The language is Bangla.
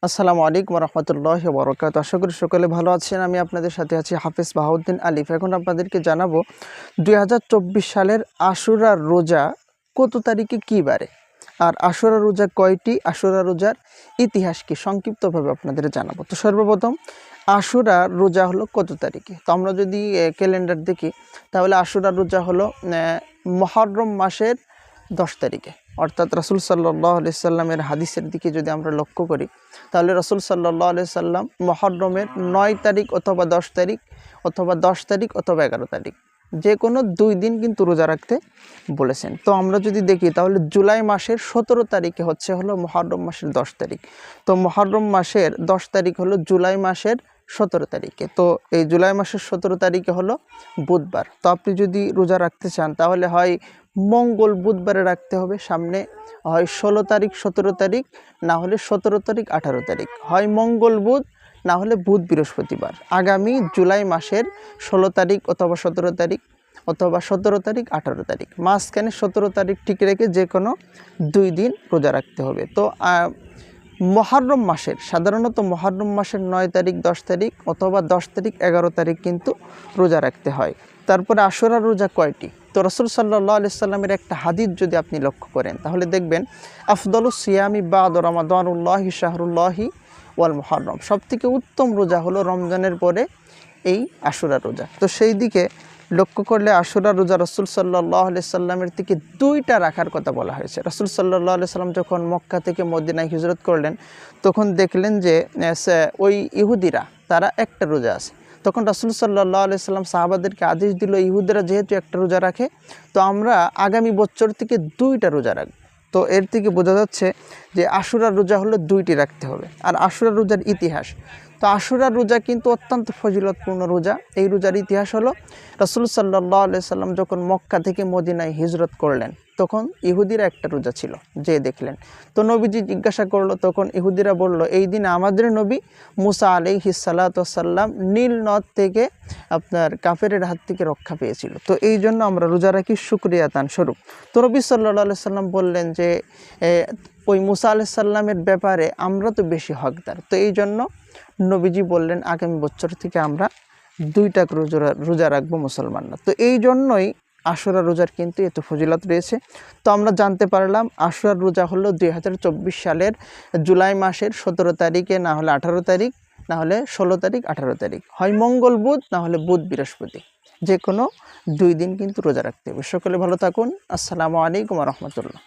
আসসালামু আলাইকুম রহমতুল্লাহি ওয়া বারাকাতুহু। আশা করি সকলে ভালো আছেন। আমি আপনাদের সাথে আছি হাফেজ বাহাউদ্দিন আলিফ। এখন আপনাদেরকে জানাবো 2024 সালের আশুরার রোজা কত তারিখে কী বারে, আর আশুরা রোজা কয়টি, আশুরা রোজার ইতিহাস কি, সংক্ষিপ্তভাবে আপনাদের জানাবো। তো সর্বপ্রথম আশুরা রোজা হলো কত তারিখে। তো আমরা যদি ক্যালেন্ডার দেখি তাহলে আশুরা রোজা হলো মুহররম মাসের 10 তারিখে, অর্থাৎ রাসূল সাল্লাল্লাহু আলাইহি সাল্লামের হাদিসের দিকে যদি আমরা লক্ষ্য করি তাহলে রাসূল সাল্লাল্লাহু আলাইহি সাল্লাম মুহররমের 9 তারিখ অথবা 10 তারিখ অথবা 10 তারিখ অথবা 11 তারিখ যে কোনো 2 দিন কিন্তু রোজা রাখতে বলেছেন। তো আমরা যদি দেখি তাহলে জুলাই মাসের 17 তারিখে হলো মুহররম মাসের 10 তারিখ। তো মুহররম মাসের 10 তারিখ হলো জুলাই মাসের 17 তারিখে। তো এই জুলাই মাসের 17 তারিখে হলো বুধবার। তো আপনি যদি রোজা রাখতে চান তাহলে হয় মঙ্গল বুধবারে রাখতে হবে, সামনে হয় 16 তারিখ 17 তারিখ, না হলে 17 তারিখ 18 তারিখ, হয় মঙ্গল বুধ না হলে বুধ বৃহস্পতিবার, আগামী জুলাই মাসের 16 তারিখ অথবা 17 তারিখ অথবা 17 তারিখ 18 তারিখ, মাঝখানে 17 তারিখ ঠিক রেখে যে কোনো 2 দিন রোজা রাখতে হবে। তো মুহররম মাসের সাধারণত মুহররম মাসের 9 তারিখ 10 তারিখ অথবা 10 তারিখ 11 তারিখ কিন্তু রোজা রাখতে হয়। তারপরে আশুরা রোজা কয়টি। তো রাসূল সাল্লাল্লাহু আলাইহি সাল্লামের একটা হাদিস যদি আপনি লক্ষ্য করেন তাহলে দেখবেন আফদালুস সিয়ামি বা'দা রমাদানুল্লাহি শাহরুল্লাহি ওয়াল মুহররম, সবথেকে উত্তম রোজা হলো রমজানের পরে এই আশুরা রোজা। তো সেই দিকে লক্ষ্য করলে আশুরা রোজা রাসূল সাল্লাল্লাহু আলাইহি সাল্লামের থেকে 2টা রাখার কথা বলা হয়েছে। রাসূল সাল্লাল্লাহু আলাইহি সাল্লাম যখন মক্কা থেকে মদিনায় হিজরত করলেন তখন দেখলেন যে ওই ইহুদিরা তারা একটা রোজা আছে। তখন রাসূল সাল্লাল্লাহু আলাইহি সাল্লাম সাহাবাদেরকে আদেশ দিল, ইহুদিরা যেহেতু একটা রোজা রাখে তো আমরা আগামী বছর থেকে 2টা রোজা রাখব। তো এর থেকে বোঝা যাচ্ছে যে আশুরা রোজা হলো 2টি রাখতে হবে। আর আশুরা রোজার ইতিহাস, তো আশুরা রোজা কিন্তু অত্যন্ত ফজিলতপূর্ণ রোজা। এই রোজার ইতিহাস হলো রাসূল সাল্লাল্লাহু আলাইহি সাল্লাম যখন মক্কা থেকে মদিনায় হিজরত করলেন তখন ইহুদিরা একটা রোজা ছিল, যে দেখলেন। তো নবীজি জিজ্ঞাসা করলো, তখন ইহুদিরা বলল, এই দিন আমাদের নবী মুসা আলাইহিস সালাতু ওয়াস সালাম নীল নদ থেকে আপনার কাফেরের হাত থেকে রক্ষা পেয়েছিল। তো এই জন্য আমরা রোজা রাখি শুকরিয়া দান স্বরূপ। তো নবী সাল্লাল্লাহু আলাইহি সাল্লাম বললেন যে ওই মুসা আলাইহিস সালামের ব্যাপারে আমরা তো বেশি হকদার। তো এই জন্য নবীজি বললেন আগামী বছর থেকে আমরা 2টা রোজা রাখবো মুসলমানরা। তো এই জন্যই আশুরা রোজার কিন্তু এত ফজিলত রয়েছে। তো আমরা জানতে পারলাম আশুরার রোজা হলো 2024 সালের জুলাই মাসের 17 তারিখে, না হলে 18 তারিখ, না হলে 16 তারিখ 18 তারিখ, হয় মঙ্গল বুধ না হলে বুধ বৃহস্পতি, যে কোনো 2 দিন কিন্তু রোজা রাখতে হবে। সকলে ভালো থাকুন। আসসালামু আলাইকুম রহমতুল্লাহ।